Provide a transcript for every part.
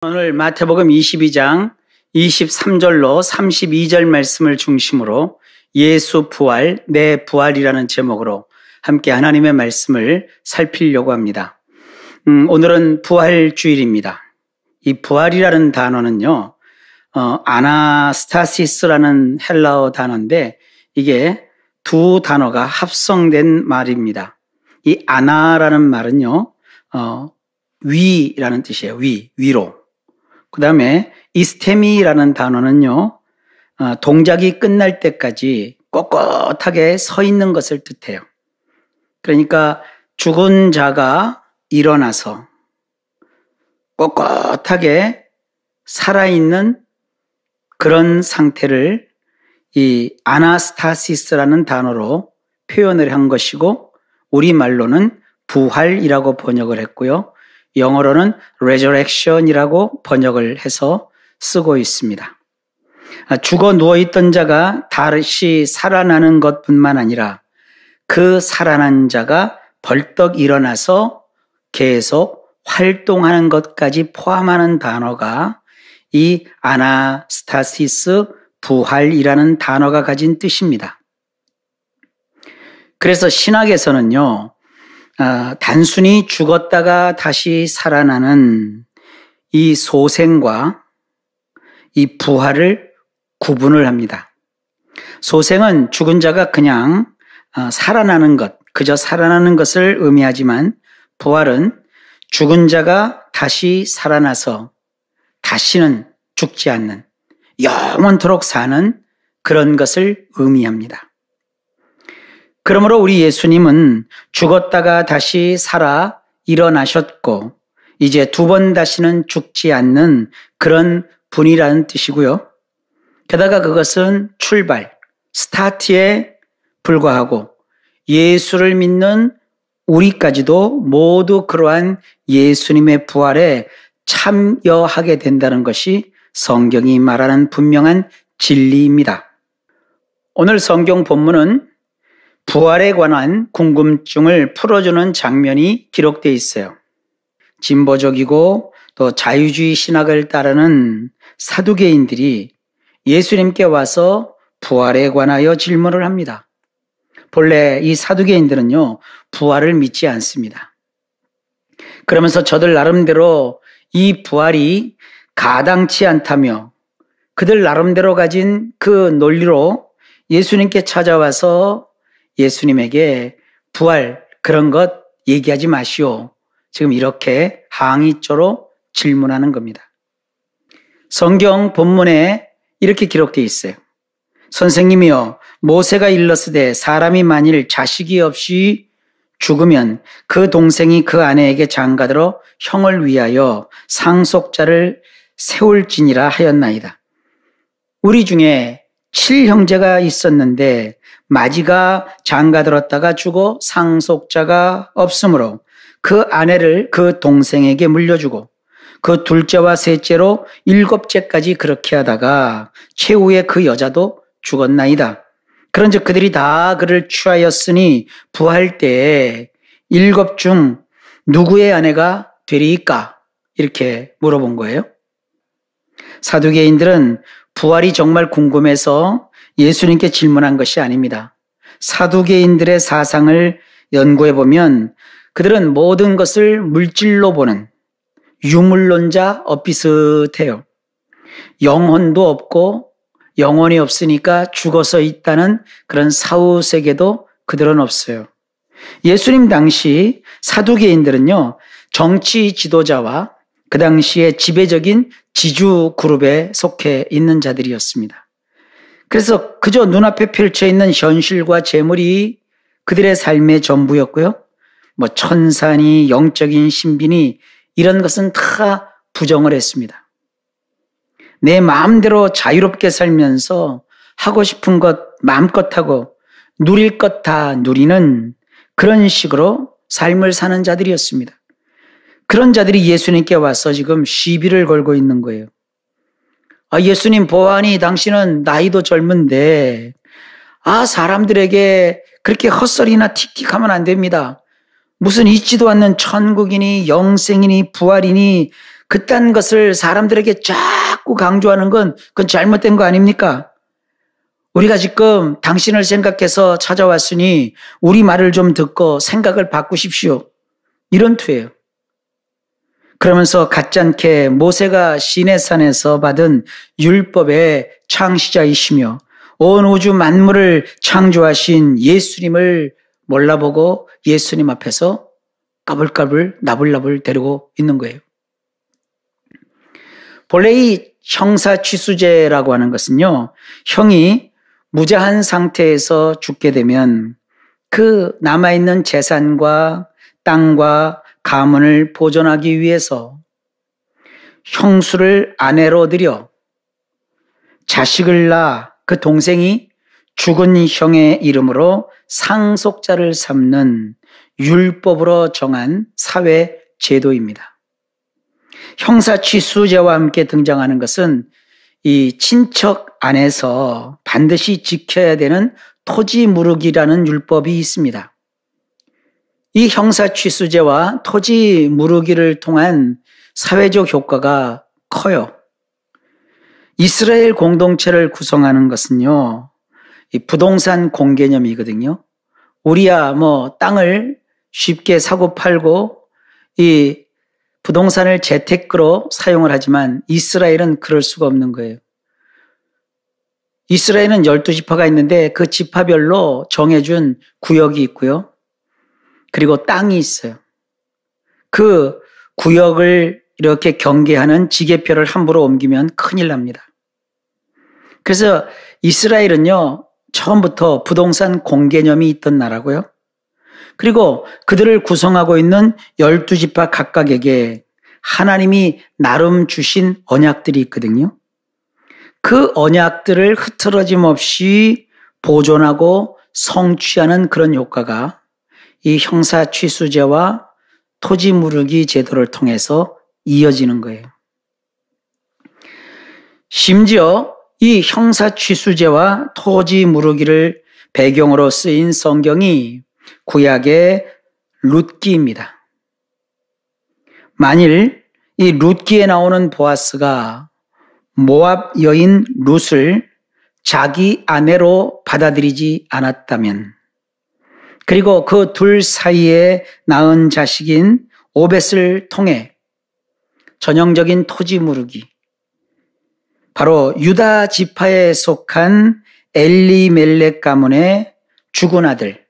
오늘 마태복음 22장 23절로 32절 말씀을 중심으로 예수 부활, 내 부활이라는 제목으로 함께 하나님의 말씀을 살피려고 합니다. 오늘은 부활주일입니다. 이 부활이라는 단어는요, 아나스타시스라는 헬라어 단어인데 이게 두 단어가 합성된 말입니다. 이 아나라는 말은요, 위라는 뜻이에요. 위로. 그 다음에 이스테미라는 단어는요, 동작이 끝날 때까지 꼿꼿하게 서 있는 것을 뜻해요. 그러니까 죽은 자가 일어나서 꼿꼿하게 살아있는 그런 상태를 이 아나스타시스라는 단어로 표현을 한 것이고, 우리말로는 부활이라고 번역을 했고요. 영어로는 resurrection이라고 번역을 해서 쓰고 있습니다. 죽어 누워있던 자가 다시 살아나는 것뿐만 아니라 그 살아난 자가 벌떡 일어나서 계속 활동하는 것까지 포함하는 단어가 이 아나스타시스 부활이라는 단어가 가진 뜻입니다. 그래서 신학에서는요, 단순히 죽었다가 다시 살아나는 이 소생과 이 부활을 구분을 합니다. 소생은 죽은 자가 그냥 살아나는 것, 그저 살아나는 것을 의미하지만, 부활은 죽은 자가 다시 살아나서 다시는 죽지 않는, 영원토록 사는 그런 것을 의미합니다. 그러므로 우리 예수님은 죽었다가 다시 살아 일어나셨고, 이제 두 번 다시는 죽지 않는 그런 분이라는 뜻이고요. 게다가 그것은 출발, 스타트에 불과하고, 예수를 믿는 우리까지도 모두 그러한 예수님의 부활에 참여하게 된다는 것이 성경이 말하는 분명한 진리입니다. 오늘 성경 본문은 부활에 관한 궁금증을 풀어주는 장면이 기록되어 있어요. 진보적이고 또 자유주의 신학을 따르는 사두개인들이 예수님께 와서 부활에 관하여 질문을 합니다. 본래 이 사두개인들은요, 부활을 믿지 않습니다. 그러면서 저들 나름대로 이 부활이 가당치 않다며 그들 나름대로 가진 그 논리로 예수님께 찾아와서 예수님에게 부활 그런 것 얘기하지 마시오, 지금 이렇게 항의조로 질문하는 겁니다. 성경 본문에 이렇게 기록되어 있어요. 선생님이여, 모세가 일렀으되 사람이 만일 자식이 없이 죽으면 그 동생이 그 아내에게 장가들어 형을 위하여 상속자를 세울지니라 하였나이다. 우리 중에 7형제가 있었는데 마지가 장가들었다가 죽어 상속자가 없으므로 그 아내를 그 동생에게 물려주고, 그 둘째와 셋째로 7째까지 그렇게 하다가 최후에 그 여자도 죽었나이다. 그런즉 그들이 다 그를 취하였으니 부활 때에 7 중 누구의 아내가 되리이까? 이렇게 물어본 거예요. 사두개인들은 부활이 정말 궁금해서 예수님께 질문한 것이 아닙니다. 사두개인들의 사상을 연구해보면 그들은 모든 것을 물질로 보는 유물론자 비슷해요. 영혼도 없고 영혼이 없으니까 죽어서 있다는 그런 사후세계도 그들은 없어요. 예수님 당시 사두개인들은요, 정치 지도자와 그 당시에 지배적인 지주 그룹에 속해 있는 자들이었습니다. 그래서 그저 눈앞에 펼쳐 있는 현실과 재물이 그들의 삶의 전부였고요. 천사니 영적인 신비니 이런 것은 다 부정을 했습니다. 내 마음대로 자유롭게 살면서 하고 싶은 것 마음껏 하고 누릴 것 다 누리는 그런 식으로 삶을 사는 자들이었습니다. 그런 자들이 예수님께 와서 지금 시비를 걸고 있는 거예요. 예수님 보아하니 당신은 나이도 젊은데 사람들에게 그렇게 헛소리나 틱틱하면 안 됩니다. 무슨 있지도 않는 천국이니 영생이니 부활이니 그딴 것을 사람들에게 자꾸 강조하는 건 그건 잘못된 거 아닙니까? 우리가 지금 당신을 생각해서 찾아왔으니 우리 말을 좀 듣고 생각을 바꾸십시오. 이런 투예요. 그러면서 가짜않게 모세가 시내산에서 받은 율법의 창시자이시며 온 우주 만물을 창조하신 예수님을 몰라보고 예수님 앞에서 까불까불 나불나불 데리고 있는 거예요. 본래 이 형사취수제라고 하는 것은요, 형이 무자한 상태에서 죽게 되면 그 남아있는 재산과 땅과 가문을 보존하기 위해서 형수를 아내로 들여 자식을 낳아 그 동생이 죽은 형의 이름으로 상속자를 삼는 율법으로 정한 사회 제도입니다. 형사취수제와 함께 등장하는 것은 이 친척 안에서 반드시 지켜야 되는 토지무르기라는 율법이 있습니다. 이 형사취수제와 토지무르기를 통한 사회적 효과가 커요. 이스라엘 공동체를 구성하는 것은요, 이 부동산 공개념이거든요. 우리야 땅을 쉽게 사고 팔고 이 부동산을 재테크로 사용을 하지만 이스라엘은 그럴 수가 없는 거예요. 이스라엘은 12지파가 있는데 그 지파별로 정해준 구역이 있고요. 그리고 땅이 있어요. 그 구역을 이렇게 경계하는 지게표를 함부로 옮기면 큰일 납니다. 그래서 이스라엘은요, 처음부터 부동산 공개념이 있던 나라고요. 그리고 그들을 구성하고 있는 12지파 각각에게 하나님이 나름 주신 언약들이 있거든요. 그 언약들을 흐트러짐 없이 보존하고 성취하는 그런 효과가 이 형사취수제와 토지무르기 제도를 통해서 이어지는 거예요. 심지어 이 형사취수제와 토지무르기를 배경으로 쓰인 성경이 구약의 룻기입니다. 만일 이 룻기에 나오는 보아스가 모압 여인 룻을 자기 아내로 받아들이지 않았다면, 그리고 그 둘 사이에 낳은 자식인 오벳을 통해 전형적인 토지무르기, 바로 유다 지파에 속한 엘리멜렉 가문의 죽은 아들,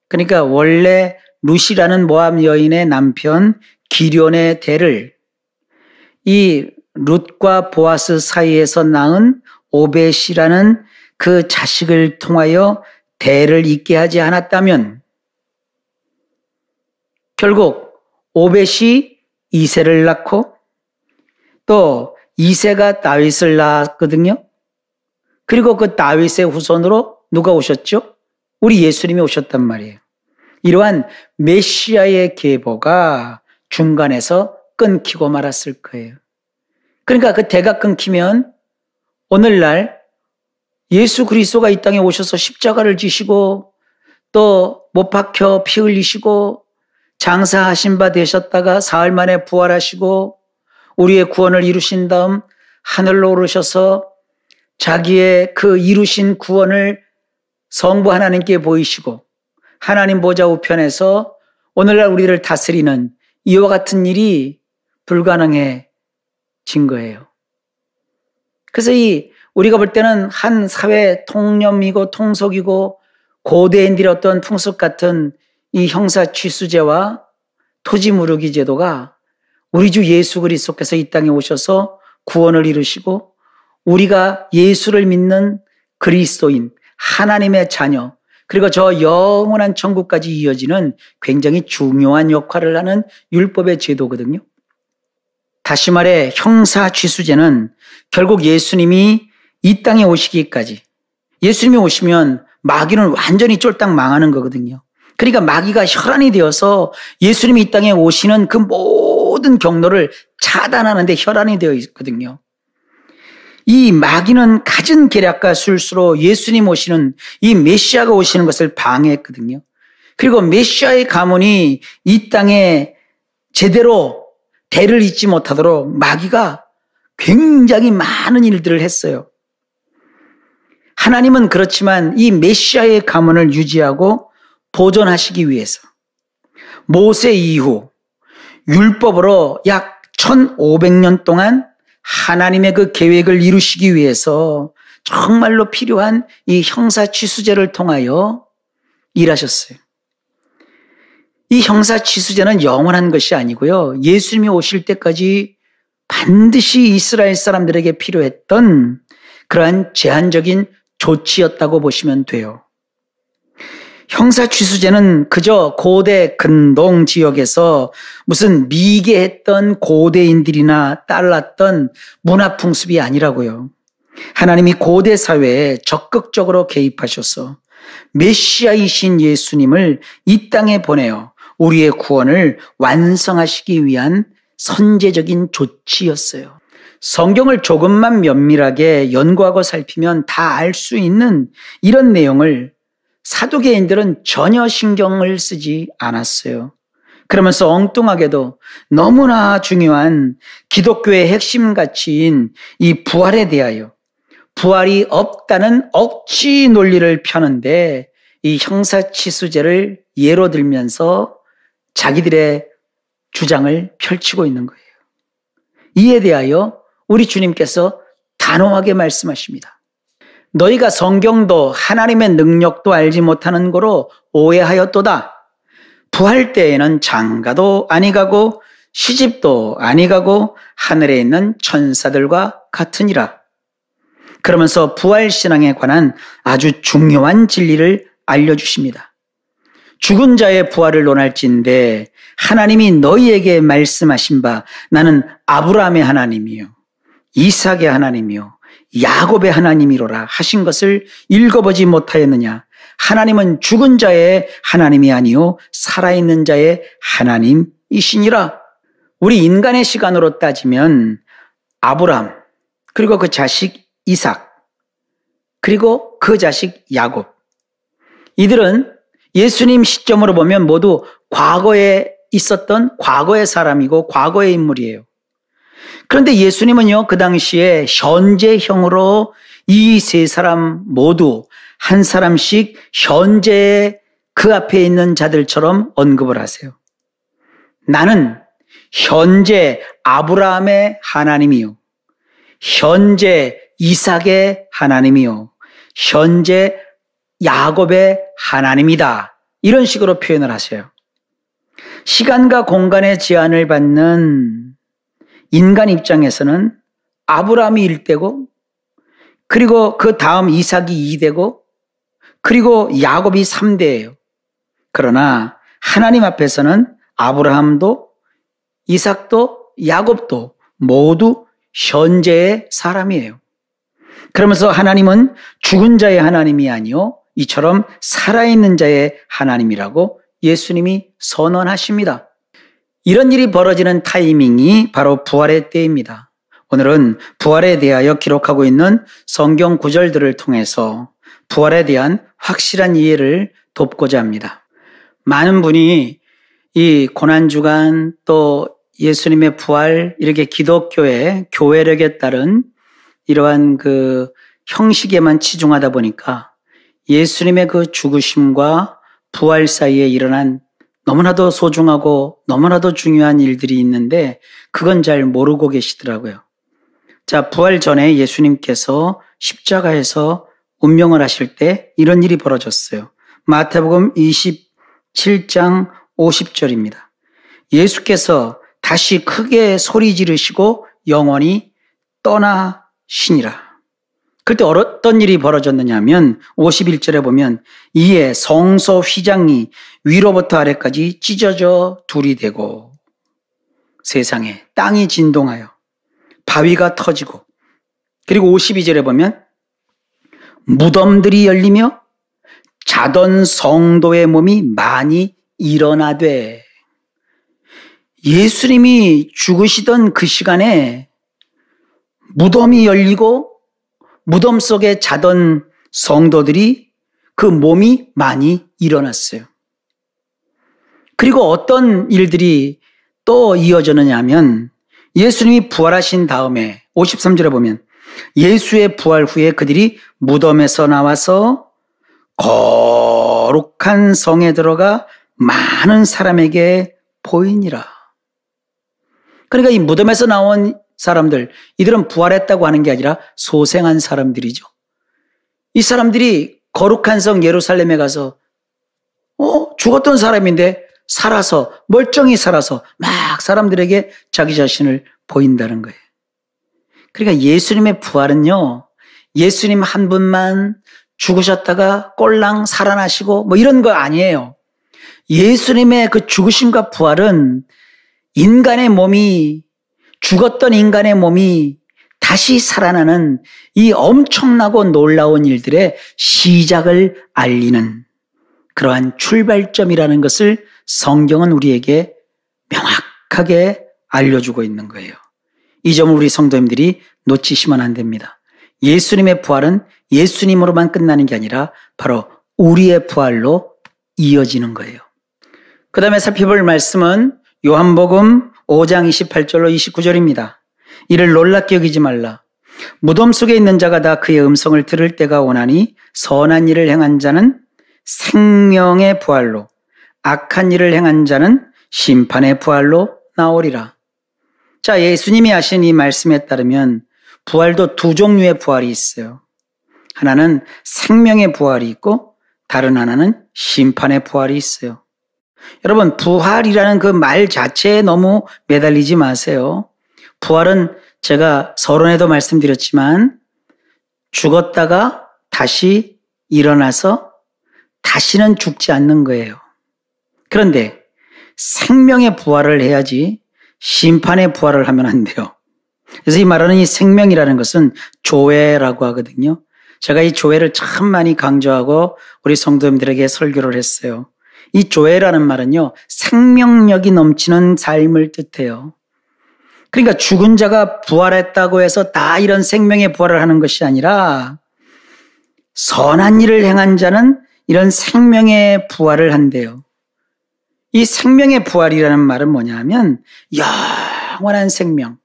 그러니까 원래 룻이라는 모압 여인의 남편 기럐의 대를 이 룻과 보아스 사이에서 낳은 오벳이라는 그 자식을 통하여 대를 잇게 하지 않았다면 결국 오벳이 이새를 낳고 또 이새가 다윗을 낳았거든요. 그리고 그 다윗의 후손으로 누가 오셨죠? 우리 예수님이 오셨단 말이에요. 이러한 메시아의 계보가 중간에서 끊기고 말았을 거예요. 그러니까 그 대가 끊기면 오늘날 예수 그리스도가 이 땅에 오셔서 십자가를 지시고 또 못 박혀 피 흘리시고 장사하신 바 되셨다가 사흘 만에 부활하시고 우리의 구원을 이루신 다음 하늘로 오르셔서 자기의 그 이루신 구원을 성부 하나님께 보이시고 하나님 보좌 우편에서 오늘날 우리를 다스리는 이와 같은 일이 불가능해진 거예요. 그래서 우리가 볼 때는 한 사회 통념이고 통속이고 고대인들의 어떤 풍습 같은 이 형사취수제와 토지무르기 제도가 우리 주 예수 그리스도께서 이 땅에 오셔서 구원을 이루시고 우리가 예수를 믿는 그리스도인, 하나님의 자녀, 그리고 저 영원한 천국까지 이어지는 굉장히 중요한 역할을 하는 율법의 제도거든요. 다시 말해 형사취수제는 결국 예수님이 이 땅에 오시기까지, 예수님이 오시면 마귀는 완전히 쫄딱 망하는 거거든요. 그러니까 마귀가 혈안이 되어서 예수님이 이 땅에 오시는 그 모든 경로를 차단하는 데 혈안이 되어 있거든요. 이 마귀는 갖은 계략과 술수로 예수님 오시는 이 메시아가 오시는 것을 방해했거든요. 그리고 메시아의 가문이 이 땅에 제대로 대를 잇지 못하도록 마귀가 굉장히 많은 일들을 했어요. 하나님은 그렇지만 이 메시아의 가문을 유지하고 보존하시기 위해서 모세 이후 율법으로 약 1500년 동안 하나님의 그 계획을 이루시기 위해서 정말로 필요한 이 형사취수제를 통하여 일하셨어요. 이 형사취수제는 영원한 것이 아니고요. 예수님이 오실 때까지 반드시 이스라엘 사람들에게 필요했던 그러한 제한적인 조치였다고 보시면 돼요. 형사취수제는 그저 고대 근동 지역에서 무슨 미개했던 고대인들이나 따랐던 문화풍습이 아니라고요. 하나님이 고대 사회에 적극적으로 개입하셔서 메시아이신 예수님을 이 땅에 보내어 우리의 구원을 완성하시기 위한 선제적인 조치였어요. 성경을 조금만 면밀하게 연구하고 살피면 다 알 수 있는 이런 내용을 사두개인들은 전혀 신경을 쓰지 않았어요. 그러면서 엉뚱하게도 너무나 중요한 기독교의 핵심 가치인 이 부활에 대하여 부활이 없다는 억지 논리를 펴는데 이 형사치수제를 예로 들면서 자기들의 주장을 펼치고 있는 거예요. 이에 대하여 우리 주님께서 단호하게 말씀하십니다. 너희가 성경도 하나님의 능력도 알지 못하는 거로 오해하였도다. 부활 때에는 장가도 아니 가고 시집도 아니 가고 하늘에 있는 천사들과 같으니라. 그러면서 부활신앙에 관한 아주 중요한 진리를 알려주십니다. 죽은 자의 부활을 논할진대 하나님이 너희에게 말씀하신 바 나는 아브라함의 하나님이요 이삭의 하나님이요 야곱의 하나님이로라 하신 것을 읽어보지 못하였느냐. 하나님은 죽은 자의 하나님이 아니요 살아있는 자의 하나님이시니라. 우리 인간의 시간으로 따지면 아브라함 그리고 그 자식 이삭 그리고 그 자식 야곱, 이들은 예수님 시점으로 보면 모두 과거에 있었던 과거의 사람이고 과거의 인물이에요. 그런데 예수님은요, 그 당시에 현재형으로 이 세 사람 모두 한 사람씩 현재 그 앞에 있는 자들처럼 언급을 하세요. 나는 현재 아브라함의 하나님이요, 현재 이삭의 하나님이요, 현재 야곱의 하나님이다. 이런 식으로 표현을 하세요. 시간과 공간의 제한을 받는 인간 입장에서는 아브라함이 1대고 그리고 그 다음 이삭이 2대고 그리고 야곱이 3대예요. 그러나 하나님 앞에서는 아브라함도 이삭도 야곱도 모두 현재의 사람이에요. 그러면서 하나님은 죽은 자의 하나님이 아니요 이처럼 살아있는 자의 하나님이라고 예수님이 선언하십니다. 이런 일이 벌어지는 타이밍이 바로 부활의 때입니다. 오늘은 부활에 대하여 기록하고 있는 성경 구절들을 통해서 부활에 대한 확실한 이해를 돕고자 합니다. 많은 분이 이 고난주간 또 예수님의 부활 이렇게 기독교의 교회력에 따른 이러한 그 형식에만 치중하다 보니까 예수님의 그 죽으심과 부활 사이에 일어난 너무나도 소중하고 너무나도 중요한 일들이 있는데 그건 잘 모르고 계시더라고요. 자, 부활 전에 예수님께서 십자가에서 운명을 하실 때 이런 일이 벌어졌어요. 마태복음 27장 50절입니다. 예수께서 다시 크게 소리 지르시고 영원히 떠나시니라. 그때 어떤 일이 벌어졌느냐 하면 51절에 보면 이에 성소 휘장이 위로부터 아래까지 찢어져 둘이 되고 세상에 땅이 진동하여 바위가 터지고 그리고 52절에 보면 무덤들이 열리며 자던 성도의 몸이 많이 일어나되, 예수님이 죽으시던 그 시간에 무덤이 열리고 무덤 속에 자던 성도들이 그 몸이 많이 일어났어요. 그리고 어떤 일들이 또 이어지느냐 하면 예수님이 부활하신 다음에 53절에 보면 예수의 부활 후에 그들이 무덤에서 나와서 거룩한 성에 들어가 많은 사람에게 보이니라. 그러니까 이 무덤에서 나온 사람들, 이들은 부활했다고 하는 게 아니라 소생한 사람들이죠. 이 사람들이 거룩한 성 예루살렘에 가서 죽었던 사람인데 살아서, 멀쩡히 살아서 막 사람들에게 자기 자신을 보인다는 거예요. 그러니까 예수님의 부활은요, 예수님 한 분만 죽으셨다가 꼴랑 살아나시고 뭐 이런 거 아니에요. 예수님의 그 죽으심과 부활은 인간의 몸이, 죽었던 인간의 몸이 다시 살아나는 이 엄청나고 놀라운 일들의 시작을 알리는 그러한 출발점이라는 것을 성경은 우리에게 명확하게 알려주고 있는 거예요. 이 점을 우리 성도님들이 놓치시면 안 됩니다. 예수님의 부활은 예수님으로만 끝나는 게 아니라 바로 우리의 부활로 이어지는 거예요. 그 다음에 살펴볼 말씀은 요한복음 5장 28절로 29절입니다. 이를 놀랍게 여기지 말라. 무덤 속에 있는 자가 다 그의 음성을 들을 때가 오나니 선한 일을 행한 자는 생명의 부활로, 악한 일을 행한 자는 심판의 부활로 나오리라. 자, 예수님이 하신 이 말씀에 따르면 부활도 두 종류의 부활이 있어요. 하나는 생명의 부활이 있고 다른 하나는 심판의 부활이 있어요. 여러분, 부활이라는 그 말 자체에 너무 매달리지 마세요. 부활은 제가 서론에도 말씀드렸지만 죽었다가 다시 일어나서 다시는 죽지 않는 거예요. 그런데 생명의 부활을 해야지 심판의 부활을 하면 안 돼요. 그래서 이 말하는 이 생명이라는 것은 조회라고 하거든요. 제가 이 조회를 참 많이 강조하고 우리 성도님들에게 설교를 했어요. 이 조회라는 말은요, 생명력이 넘치는 삶을 뜻해요. 그러니까 죽은 자가 부활했다고 해서 다 이런 생명의 부활을 하는 것이 아니라 선한 일을 행한 자는 이런 생명의 부활을 한대요. 이 생명의 부활이라는 말은 뭐냐 하면 영원한 생명,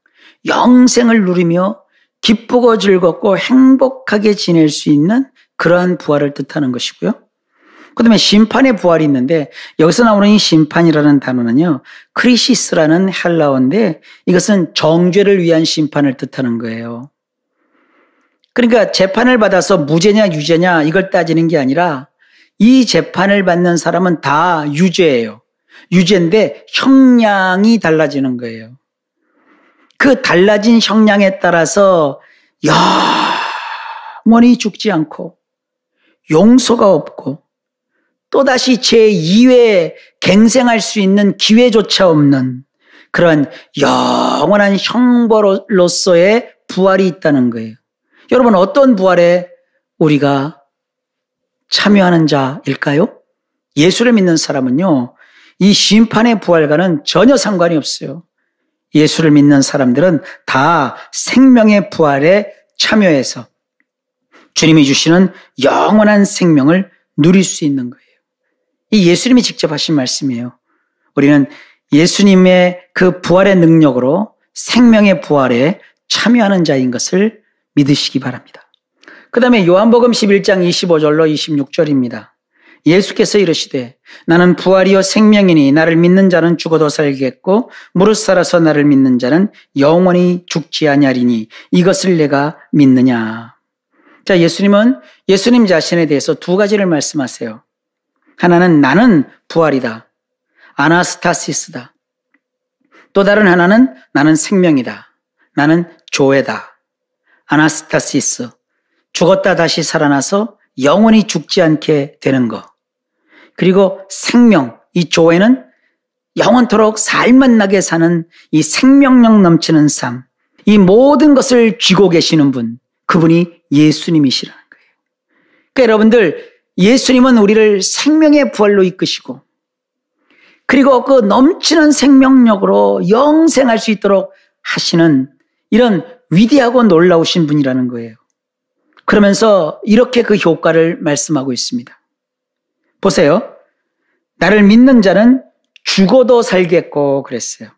영생을 누리며 기쁘고 즐겁고 행복하게 지낼 수 있는 그러한 부활을 뜻하는 것이고요. 그 다음에 심판의 부활이 있는데 여기서 나오는 이 심판이라는 단어는요, 크리시스라는 헬라어인데 이것은 정죄를 위한 심판을 뜻하는 거예요. 그러니까 재판을 받아서 무죄냐 유죄냐 이걸 따지는 게 아니라 이 재판을 받는 사람은 다 유죄예요. 유죄인데 형량이 달라지는 거예요. 그 달라진 형량에 따라서 영원히 죽지 않고 용서가 없고 또다시 제2회 갱생할 수 있는 기회조차 없는 그런 영원한 형벌로서의 부활이 있다는 거예요. 여러분, 어떤 부활에 우리가 참여하는 자일까요? 예수를 믿는 사람은요, 이 심판의 부활과는 전혀 상관이 없어요. 예수를 믿는 사람들은 다 생명의 부활에 참여해서 주님이 주시는 영원한 생명을 누릴 수 있는 거예요. 이 예수님이 직접 하신 말씀이에요. 우리는 예수님의 그 부활의 능력으로 생명의 부활에 참여하는 자인 것을 믿으시기 바랍니다. 그 다음에 요한복음 11장 25절로 26절입니다. 예수께서 이르시되 나는 부활이요 생명이니 나를 믿는 자는 죽어도 살겠고 무릇 살아서 나를 믿는 자는 영원히 죽지 아니하리니 이것을 내가 믿느냐. 자, 예수님은 예수님 자신에 대해서 두 가지를 말씀하세요. 하나는 나는 부활이다. 아나스타시스다. 또 다른 하나는 나는 생명이다. 나는 조회다. 아나스타시스. 죽었다 다시 살아나서 영원히 죽지 않게 되는 것. 그리고 생명, 이 조회는 영원토록 살맛나게 사는 이 생명력 넘치는 삶. 이 모든 것을 쥐고 계시는 분, 그분이 예수님이시라는 거예요. 그러니까 여러분들, 예수님은 우리를 생명의 부활로 이끄시고 그리고 그 넘치는 생명력으로 영생할 수 있도록 하시는 이런 위대하고 놀라우신 분이라는 거예요. 그러면서 이렇게 그 효과를 말씀하고 있습니다. 보세요. 나를 믿는 자는 죽어도 살겠고 그랬어요.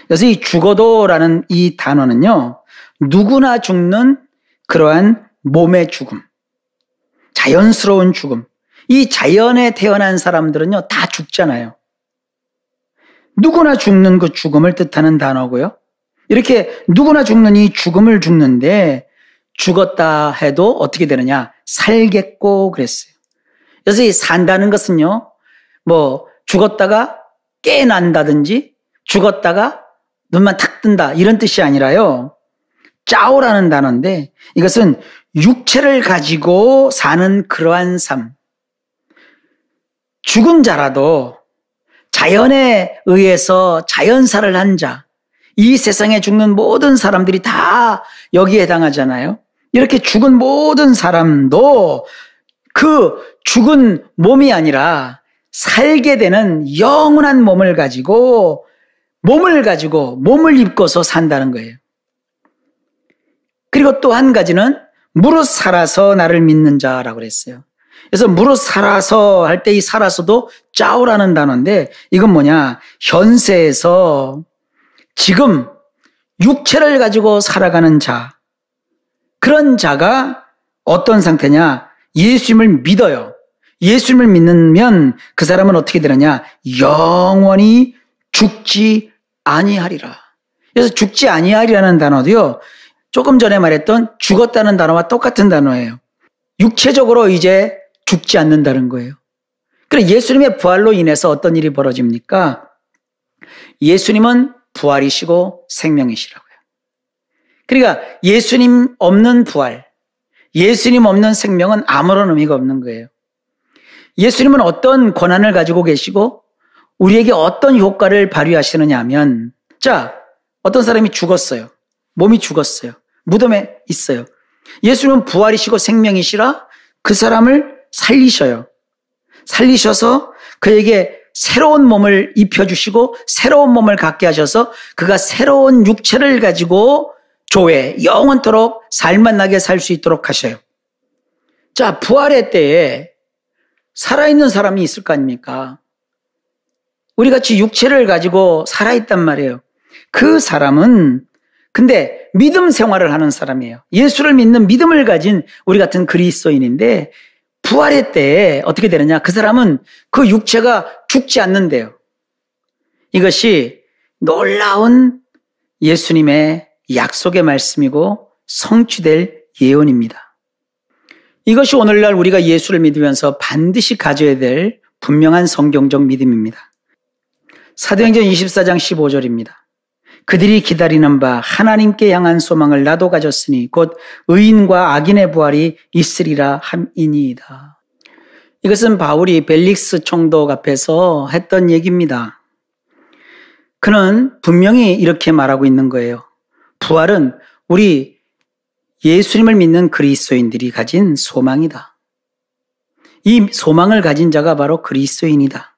그래서 이 죽어도라는 이 단어는요, 누구나 죽는 그러한 몸의 죽음, 자연스러운 죽음. 이 자연에 태어난 사람들은요, 다 죽잖아요. 누구나 죽는 그 죽음을 뜻하는 단어고요. 이렇게 누구나 죽는 이 죽음을 죽는데 죽었다 해도 어떻게 되느냐? 살겠고 그랬어요. 그래서 이 산다는 것은요, 뭐 죽었다가 깨난다든지 죽었다가 눈만 탁 뜬다 이런 뜻이 아니라요. 짜오라는 단어인데 이것은 육체를 가지고 사는 그러한 삶. 죽은 자라도 자연에 의해서 자연사를 한 자, 이 세상에 죽는 모든 사람들이 다 여기에 해당하잖아요. 이렇게 죽은 모든 사람도 그 죽은 몸이 아니라 살게 되는 영원한 몸을 가지고 몸을 입고서 산다는 거예요. 그리고 또 한 가지는 무릇 살아서 나를 믿는 자라고 그랬어요. 그래서 무릇 살아서 할 때 이 살아서도 짜오라는 단어인데 이건 뭐냐? 현세에서 지금 육체를 가지고 살아가는 자, 그런 자가 어떤 상태냐? 예수님을 믿어요. 예수님을 믿으면 그 사람은 어떻게 되느냐? 영원히 죽지 아니하리라. 그래서 죽지 아니하리라는 단어도요, 조금 전에 말했던 죽었다는 단어와 똑같은 단어예요. 육체적으로 이제 죽지 않는다는 거예요. 그래, 예수님의 부활로 인해서 어떤 일이 벌어집니까? 예수님은 부활이시고 생명이시라고요. 그러니까 예수님 없는 부활, 예수님 없는 생명은 아무런 의미가 없는 거예요. 예수님은 어떤 권한을 가지고 계시고 우리에게 어떤 효과를 발휘하시느냐 하면, 자, 어떤 사람이 죽었어요. 몸이 죽었어요. 무덤에 있어요. 예수님은 부활이시고 생명이시라 그 사람을 살리셔요. 살리셔서 그에게 새로운 몸을 입혀주시고 새로운 몸을 갖게 하셔서 그가 새로운 육체를 가지고 조회, 영원토록 살만나게 살 수 있도록 하셔요. 자, 부활의 때에 살아있는 사람이 있을 거 아닙니까? 우리 같이 육체를 가지고 살아있단 말이에요. 그 사람은 근데 믿음 생활을 하는 사람이에요. 예수를 믿는 믿음을 가진 우리 같은 그리스도인인데 부활의 때에 어떻게 되느냐? 그 사람은 그 육체가 죽지 않는데요. 이것이 놀라운 예수님의 약속의 말씀이고 성취될 예언입니다. 이것이 오늘날 우리가 예수를 믿으면서 반드시 가져야 될 분명한 성경적 믿음입니다. 사도행전 24장 15절입니다. 그들이 기다리는 바 하나님께 향한 소망을 나도 가졌으니 곧 의인과 악인의 부활이 있으리라 함이니이다. 이것은 바울이 벨릭스 총독 앞에서 했던 얘기입니다. 그는 분명히 이렇게 말하고 있는 거예요. 부활은 우리 예수님을 믿는 그리스도인들이 가진 소망이다. 이 소망을 가진 자가 바로 그리스도인이다.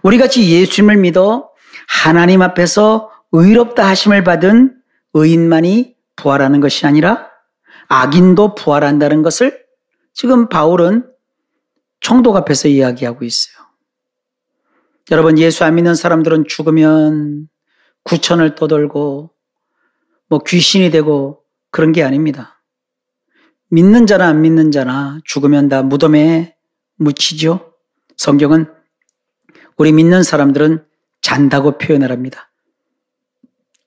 우리같이 예수님을 믿어 하나님 앞에서 의롭다 하심을 받은 의인만이 부활하는 것이 아니라 악인도 부활한다는 것을 지금 바울은 총독 앞에서 이야기하고 있어요. 여러분, 예수 안 믿는 사람들은 죽으면 구천을 떠돌고 뭐 귀신이 되고 그런 게 아닙니다. 믿는 자나 안 믿는 자나 죽으면 다 무덤에 묻히죠. 성경은 우리 믿는 사람들은 잔다고 표현을 합니다.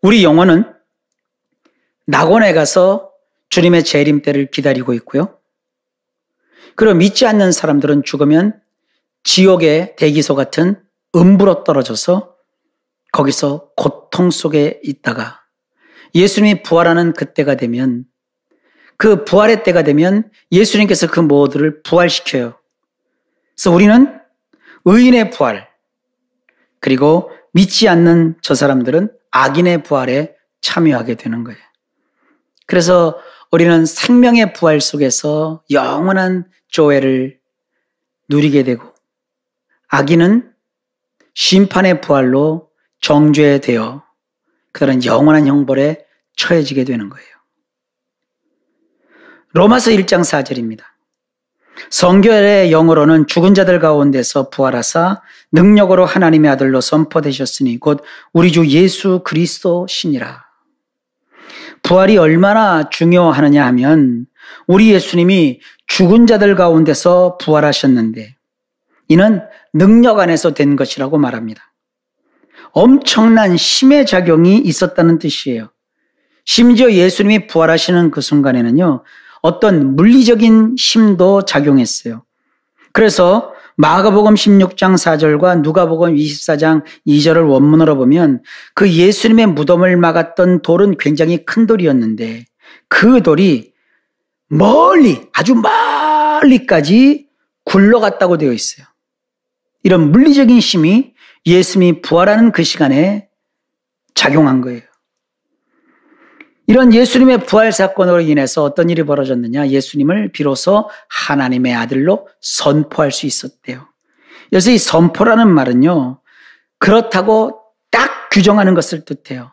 우리 영혼은 낙원에 가서 주님의 재림 때를 기다리고 있고요. 그리고 믿지 않는 사람들은 죽으면 지옥의 대기소 같은 음부로 떨어져서 거기서 고통 속에 있다가 예수님이 부활하는 그때가 되면, 그 부활의 때가 되면 예수님께서 그 모두를 부활시켜요. 그래서 우리는 의인의 부활, 그리고 믿지 않는 저 사람들은 악인의 부활에 참여하게 되는 거예요. 그래서 우리는 생명의 부활 속에서 영원한 조회를 누리게 되고, 악인은 심판의 부활로 정죄되어 그들은 영원한 형벌에 처해지게 되는 거예요. 로마서 1장 4절입니다. 성경의 영어로는 죽은 자들 가운데서 부활하사 능력으로 하나님의 아들로 선포되셨으니 곧 우리 주 예수 그리스도시니라. 부활이 얼마나 중요하느냐 하면 우리 예수님이 죽은 자들 가운데서 부활하셨는데 이는 능력 안에서 된 것이라고 말합니다. 엄청난 힘의 작용이 있었다는 뜻이에요. 심지어 예수님이 부활하시는 그 순간에는요, 어떤 물리적인 힘도 작용했어요. 그래서 마가복음 16장 4절과 누가복음 24장 2절을 원문으로 보면 그 예수님의 무덤을 막았던 돌은 굉장히 큰 돌이었는데 그 돌이 멀리, 아주 멀리까지 굴러갔다고 되어 있어요. 이런 물리적인 힘이 예수님이 부활하는 그 시간에 작용한 거예요. 이런 예수님의 부활 사건으로 인해서 어떤 일이 벌어졌느냐? 예수님을 비로소 하나님의 아들로 선포할 수 있었대요. 그래서 이 선포라는 말은요, 그렇다고 딱 규정하는 것을 뜻해요.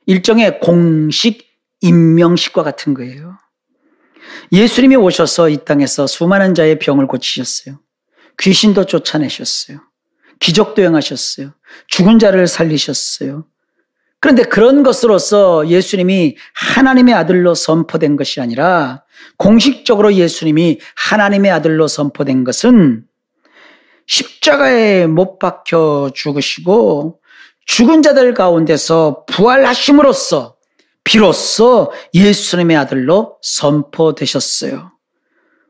일종의 공식 임명식과 같은 거예요. 예수님이 오셔서 이 땅에서 수많은 자의 병을 고치셨어요. 귀신도 쫓아내셨어요. 기적도 행하셨어요. 죽은 자를 살리셨어요. 그런데 그런 것으로서 예수님이 하나님의 아들로 선포된 것이 아니라 공식적으로 예수님이 하나님의 아들로 선포된 것은 십자가에 못 박혀 죽으시고 죽은 자들 가운데서 부활하심으로써 비로소 예수님의 아들로 선포되셨어요.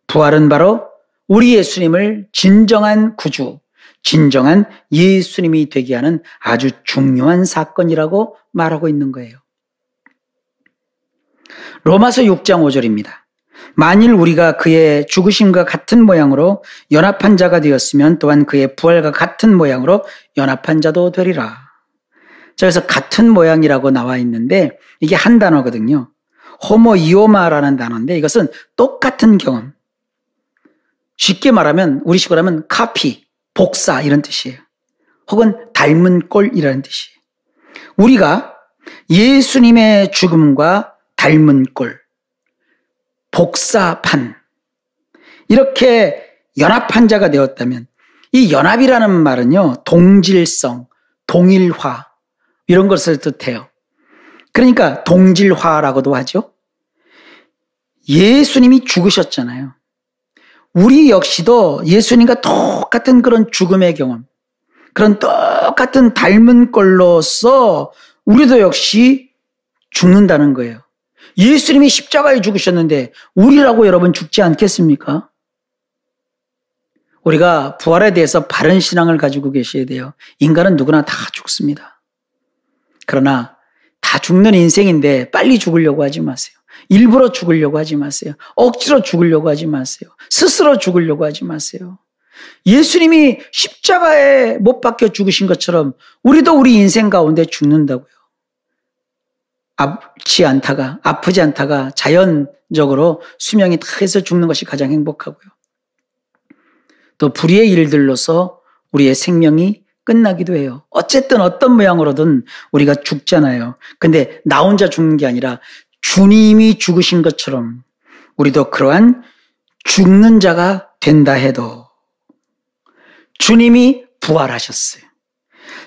부활은 바로 우리 예수님을 진정한 구주, 진정한 예수님이 되게 하는 아주 중요한 사건이라고 말하고 있는 거예요. 로마서 6장 5절입니다. 만일 우리가 그의 죽으심과 같은 모양으로 연합한 자가 되었으면 또한 그의 부활과 같은 모양으로 연합한 자도 되리라. 자, 그래서 같은 모양이라고 나와 있는데 이게 한 단어거든요. 호모이오마라는 단어인데 이것은 똑같은 경험. 쉽게 말하면 우리식으로 하면 카피, 복사 이런 뜻이에요. 혹은 닮은 꼴이라는 뜻이에요. 우리가 예수님의 죽음과 닮은 꼴, 복사판 이렇게 연합한 자가 되었다면 이 연합이라는 말은요, 동질성, 동일화 이런 것을 뜻해요. 그러니까 동질화라고도 하죠. 예수님이 죽으셨잖아요. 우리 역시도 예수님과 똑같은 그런 죽음의 경험, 그런 똑같은 닮은 꼴로서 우리도 역시 죽는다는 거예요. 예수님이 십자가에 죽으셨는데 우리라고 여러분 죽지 않겠습니까? 우리가 부활에 대해서 바른 신앙을 가지고 계셔야 돼요. 인간은 누구나 다 죽습니다. 그러나 다 죽는 인생인데 빨리 죽으려고 하지 마세요. 일부러 죽으려고 하지 마세요. 억지로 죽으려고 하지 마세요. 스스로 죽으려고 하지 마세요. 예수님이 십자가에 못 박혀 죽으신 것처럼 우리도 우리 인생 가운데 죽는다고요. 아프지 않다가 자연적으로 수명이 다 해서 죽는 것이 가장 행복하고요. 또 불의의 일들로서 우리의 생명이 끝나기도 해요. 어쨌든 어떤 모양으로든 우리가 죽잖아요. 근데 나 혼자 죽는 게 아니라 주님이 죽으신 것처럼 우리도 그러한 죽는 자가 된다 해도 주님이 부활하셨어요.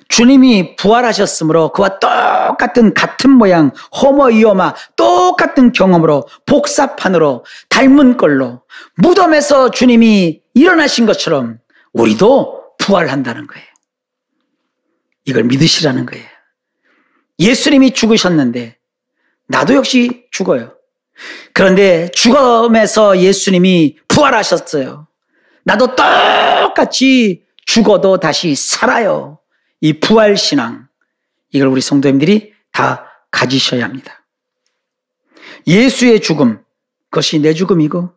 주님이 부활하셨으므로 그와 똑같은 같은 모양, 호모이오마 똑같은 경험으로 복사판으로 닮은 걸로 무덤에서 주님이 일어나신 것처럼 우리도 부활한다는 거예요. 이걸 믿으시라는 거예요. 예수님이 죽으셨는데 나도 역시 죽어요. 그런데 죽음에서 예수님이 부활하셨어요. 나도 똑같이 죽어도 다시 살아요. 이 부활신앙, 이걸 우리 성도님들이 다 가지셔야 합니다. 예수의 죽음, 그것이 내 죽음이고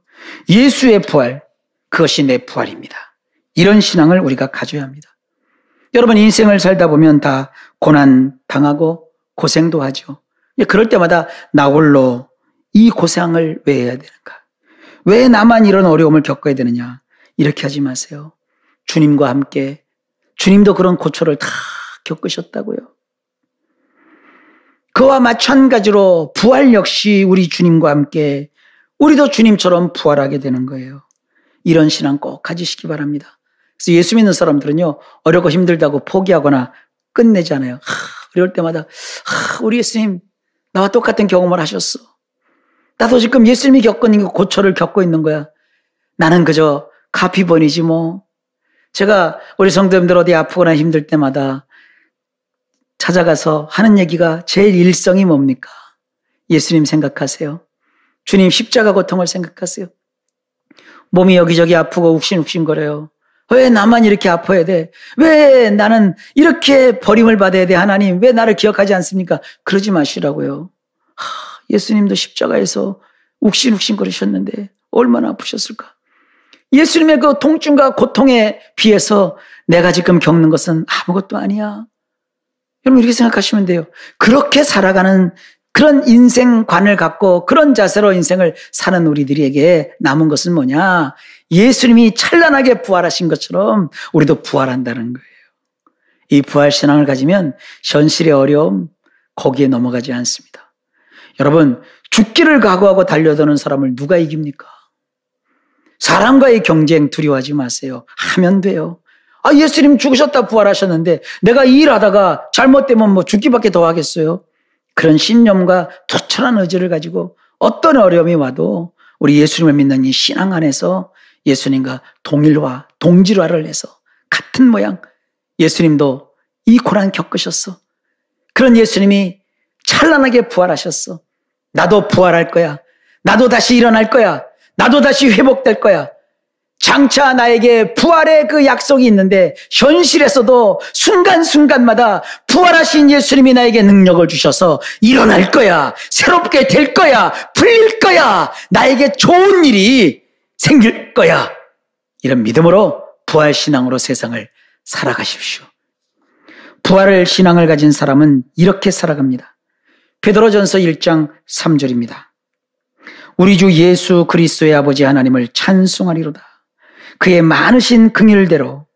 예수의 부활, 그것이 내 부활입니다. 이런 신앙을 우리가 가져야 합니다. 여러분 인생을 살다 보면 다 고난 당하고 고생도 하죠. 그럴 때마다 나 홀로 이 고생을 왜 해야 되는가? 왜 나만 이런 어려움을 겪어야 되느냐? 이렇게 하지 마세요. 주님과 함께 주님도 그런 고초를 다 겪으셨다고요. 그와 마찬가지로 부활 역시 우리 주님과 함께 우리도 주님처럼 부활하게 되는 거예요. 이런 신앙 꼭 가지시기 바랍니다. 그래서 예수 믿는 사람들은요, 어렵고 힘들다고 포기하거나 끝내잖아요. 어려울 때마다 우리 예수님 나와 똑같은 경험을 하셨어. 나도 지금 예수님이 겪은 고초를 겪고 있는 거야. 나는 그저 카피본이지 뭐. 제가 우리 성도님들 어디 아프거나 힘들 때마다 찾아가서 하는 얘기가 제일 일성이 뭡니까? 예수님 생각하세요. 주님 십자가 고통을 생각하세요. 몸이 여기저기 아프고 욱신욱신거려요. 왜 나만 이렇게 아파야 돼? 왜 나는 이렇게 버림을 받아야 돼? 하나님 왜 나를 기억하지 않습니까? 그러지 마시라고요. 예수님도 십자가에서 욱신욱신거리셨는데 얼마나 아프셨을까? 예수님의 그 통증과 고통에 비해서 내가 지금 겪는 것은 아무것도 아니야. 여러분 이렇게 생각하시면 돼요. 그렇게 살아가는 그런 인생관을 갖고 그런 자세로 인생을 사는 우리들에게 남은 것은 뭐냐? 예수님이 찬란하게 부활하신 것처럼 우리도 부활한다는 거예요. 이 부활신앙을 가지면 현실의 어려움 거기에 넘어가지 않습니다. 여러분 죽기를 각오하고 달려드는 사람을 누가 이깁니까? 사람과의 경쟁 두려워하지 마세요. 하면 돼요. 예수님 죽으셨다 부활하셨는데 내가 일하다가 잘못되면 뭐 죽기밖에 더 하겠어요? 그런 신념과 투철한 의지를 가지고 어떤 어려움이 와도 우리 예수님을 믿는 이 신앙 안에서 예수님과 동일화, 동질화를 해서 같은 모양 예수님도 이 고난 겪으셨어. 그런 예수님이 찬란하게 부활하셨어. 나도 부활할 거야. 나도 다시 일어날 거야. 나도 다시 회복될 거야. 장차 나에게 부활의 그 약속이 있는데 현실에서도 순간순간마다 부활하신 예수님이 나에게 능력을 주셔서 일어날 거야. 새롭게 될 거야. 풀릴 거야. 나에게 좋은 일이 생길 거야. 이런 믿음으로 부활신앙으로 세상을 살아가십시오. 부활을 신앙을 가진 사람은 이렇게 살아갑니다. 베드로전서 1장 3절입니다. 우리 주 예수 그리스도의 아버지 하나님을 찬송하리로다. 그의 많으신 긍휼대로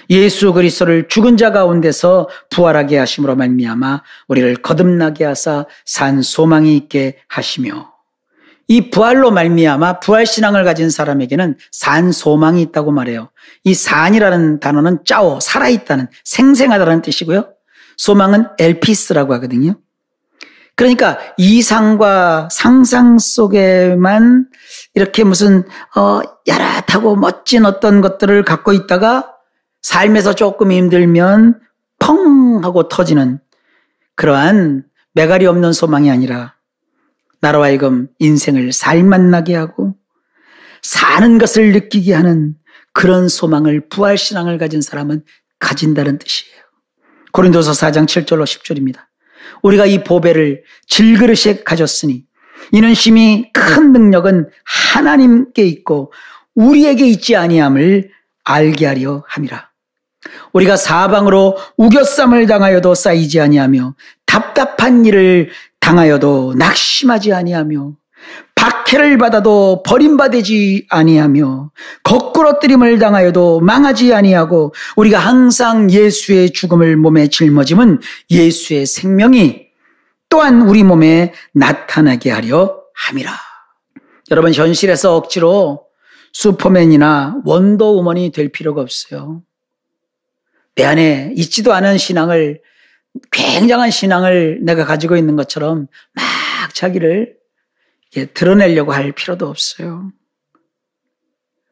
예수 그리스도를 죽은 자 가운데서 부활하게 하심으로 말미암아 우리를 거듭나게 하사 산 소망이 있게 하시며, 이 부활로 말미암아 부활신앙을 가진 사람에게는 산 소망이 있다고 말해요. 이 산이라는 단어는 짜오, 살아있다는, 생생하다는 뜻이고요. 소망은 엘피스라고 하거든요. 그러니까 이상과 상상 속에만 이렇게 무슨 야릇하고 멋진 어떤 것들을 갖고 있다가 삶에서 조금 힘들면 펑 하고 터지는 그러한 매갈이 없는 소망이 아니라 나로 하여금 인생을 살맛나게 하고 사는 것을 느끼게 하는 그런 소망을 부활신앙을 가진 사람은 가진다는 뜻이에요. 고린도서 4장 7절로 10절입니다. 우리가 이 보배를 질그릇에 가졌으니 이는 심히 큰 능력은 하나님께 있고 우리에게 있지 아니함을 알게 하려 함이라. 우리가 사방으로 우겨쌈을 당하여도 쌓이지 아니하며 답답한 일을 당하여도 낙심하지 아니하며 박해를 받아도 버림받지 아니하며 거꾸러뜨림을 당하여도 망하지 아니하고 우리가 항상 예수의 죽음을 몸에 짊어짐은 예수의 생명이 또한 우리 몸에 나타나게 하려 함이라. 여러분 현실에서 억지로 슈퍼맨이나 원더우먼이 될 필요가 없어요. 내 안에 있지도 않은 신앙을, 굉장한 신앙을 내가 가지고 있는 것처럼 막 자기를 드러내려고 할 필요도 없어요.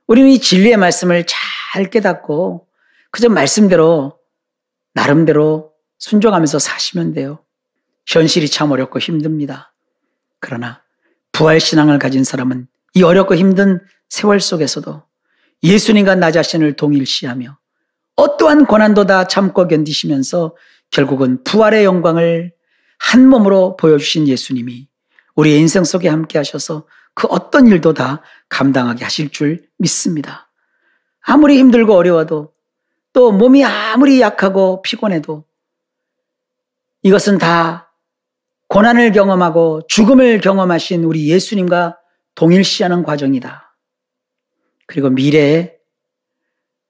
우리는 이 진리의 말씀을 잘 깨닫고 그저 말씀대로 나름대로 순종하면서 사시면 돼요. 현실이 참 어렵고 힘듭니다. 그러나 부활신앙을 가진 사람은 이 어렵고 힘든 세월 속에서도 예수님과 나 자신을 동일시하며 어떠한 고난도 다 참고 견디시면서 결국은 부활의 영광을 한 몸으로 보여주신 예수님이 우리의 인생 속에 함께 하셔서 그 어떤 일도 다 감당하게 하실 줄 믿습니다. 아무리 힘들고 어려워도 또 몸이 아무리 약하고 피곤해도 이것은 다 고난을 경험하고 죽음을 경험하신 우리 예수님과 동일시하는 과정이다. 그리고 미래에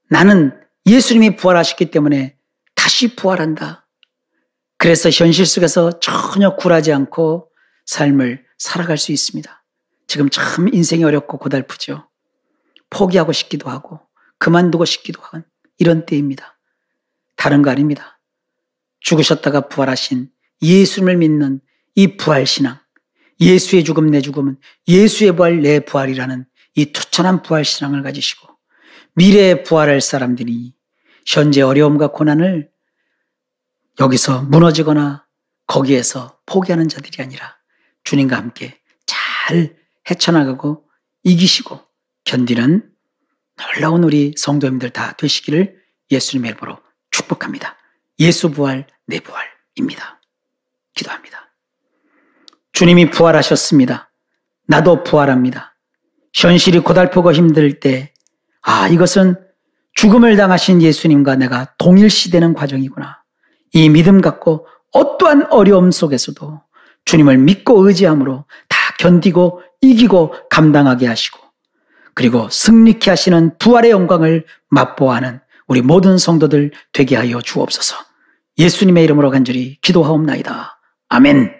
나는 예수님이 부활하셨기 때문에 다시 부활한다. 그래서 현실 속에서 전혀 굴하지 않고 삶을 살아갈 수 있습니다. 지금 참 인생이 어렵고 고달프죠. 포기하고 싶기도 하고 그만두고 싶기도 하는 이런 때입니다. 다른 거 아닙니다. 죽으셨다가 부활하신 예수님을 믿는 이 부활신앙, 예수의 죽음 내 죽음은 예수의 부활 내 부활이라는 이 투철한 부활신앙을 가지시고 미래에 부활할 사람들이 현재 어려움과 고난을 여기서 무너지거나 거기에서 포기하는 자들이 아니라 주님과 함께 잘 헤쳐나가고 이기시고 견디는 놀라운 우리 성도님들 다 되시기를 예수님의 이름으로 축복합니다. 예수 부활, 내 부활입니다. 기도합니다. 주님이 부활하셨습니다. 나도 부활합니다. 현실이 고달프고 힘들 때 이것은 죽음을 당하신 예수님과 내가 동일시되는 과정이구나. 이 믿음 갖고 어떠한 어려움 속에서도 주님을 믿고 의지함으로 다 견디고 이기고 감당하게 하시고 그리고 승리케 하시는 부활의 영광을 맛보아하는 우리 모든 성도들 되게 하여 주옵소서. 예수님의 이름으로 간절히 기도하옵나이다. 아멘.